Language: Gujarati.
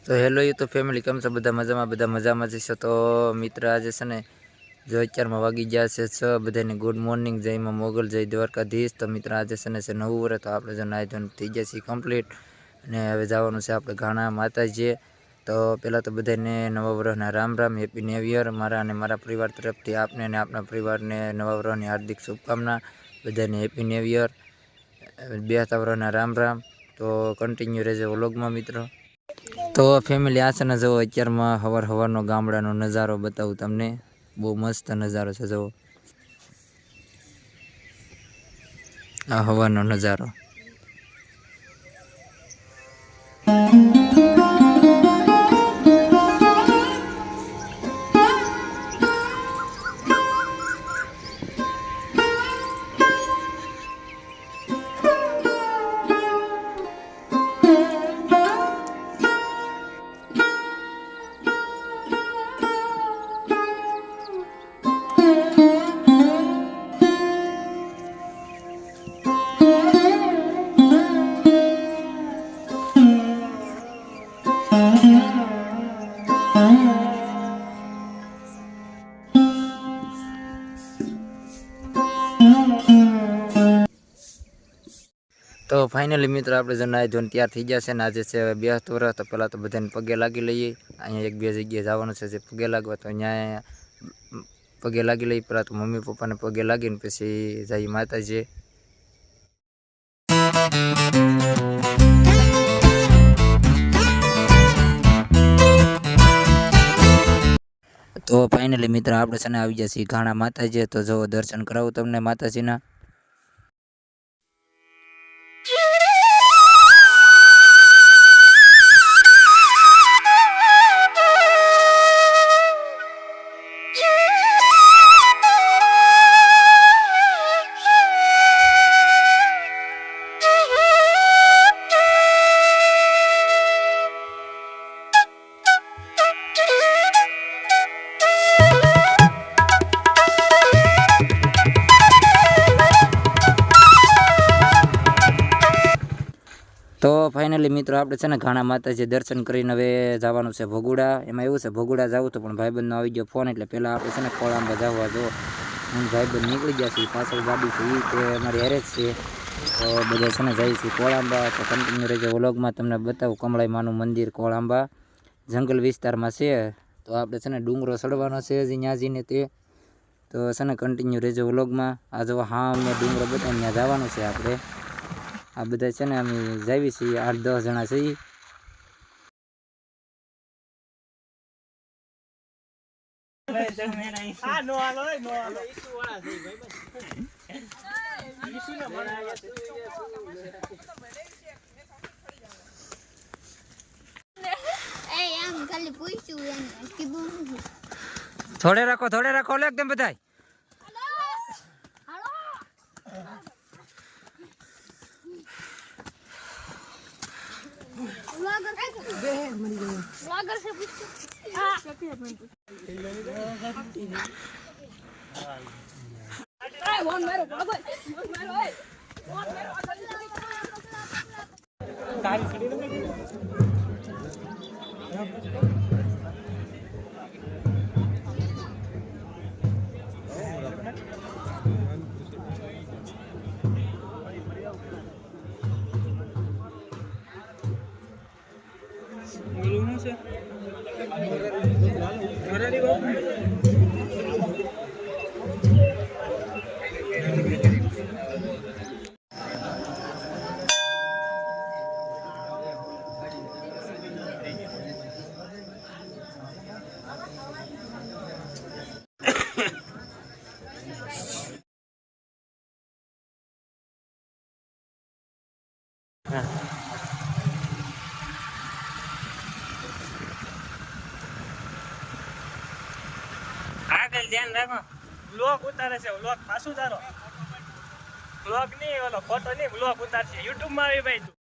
તો હેલો યુટ્યુબ ફેમિલી, કેમ છો? બધા મજામાં જશો? તો મિત્ર આજે છે ને જો અત્યારમાં વાગી ગયા છે 6, બધાને ગુડ મોર્નિંગ, જયમાં મોગલ, જય દ્વારકાધીશ। તો મિત્ર આજે છે ને છે 9 વર્ષ, તો આપણે જો નાઈ ધોઈને થઈ ગયા છીએ કમ્પ્લીટ, અને હવે જવાનું છે આપણે ઘાણા માતાજી। તો પહેલાં તો બધાને નવા વર્ષના Ram Ram, happy new year મારા અને મારા પરિવાર તરફથી આપને અને આપણા પરિવારને નવા વર્ષની હાર્દિક શુભકામના। બધાને હેપી ન્યૂ યર, બેસતા વર્ષના રામ રામ। તો કન્ટિન્યુ રહેજો વ્લોગમાં મિત્રો। તો ફેમિલી આ છે ને જુઓ, અત્યારમાં સવારનો ગામડાનો નજારો બતાવું તમને, બહુ મસ્ત નજારો છે। જુઓ આ સવારનો નજારો। તો ફાઇનલી મિત્રો આપણે જો નાઈ ધોઈને તૈયાર થઈ ગયા છે ને આજે છે 2 વર્ષ। તો પહેલાં તો બધાને પગે લાગી લઈએ। અહીંયા 1-2 જગ્યાએ જવાનું છે જે પગે લાગવા, તો અહીંયા પગે લાગી લઈએ। પહેલાં તો મમ્મી પપ્પાને પગે લાગીને પછી જઈએ માતાજી। તો ફાઇનલી મિત્ર આપણે છે ને આવી ગયા છીએ ઘાણા માતાજી। તો જો દર્શન કરાવું તમને માતાજીના। તો ફાઇનલી મિત્રો આપણે છે ને ઘાણા માતાજી દર્શન કરીને હવે જવાનું છે ભગુડા। એમાં એવું છે ભગુડા જવું તો પણ ભાઈબંધનો આવી ગયો ફોન, એટલે પહેલાં આપણે છે ને કોળાંબા જવા જો હું ભાઈબંધ નીકળી ગયા છીએ, પાછળ ગાડી છે એ તે અમારી હેરે જ છે। તો બધા છે ને જઈએ છીએ કોળાંબા। તો કન્ટિન્યુ રહેજો વ્લોગમાં, તમને બતાવું કમળાઈ માનું મંદિર કોળાંબા જંગલ વિસ્તારમાં છે। તો આપણે છે ને ડુંગરો ચડવાનો છે હજી ત્યાં જઈને તે, તો છે ને કન્ટિન્યુ રહેજો વ્લોગમાં। આ જો હા અમને ડુંગરો બતાવીને ત્યાં જવાનું છે આપણે। આ બધા છે ને અમે જાવી છીએ 8-10 જણા છીએ। થોડે રાખો એકદમ બધા। આગળ ધ્યાન રાખો, વ્લોગ ઉતારે છે, વ્લોગ પાછું તારો વ્લોગ નહીં, ઓલો ફોટો નહીં, વ્લોગ ઉતારશે યુટ્યુબ માં આવી ભાઈ તું।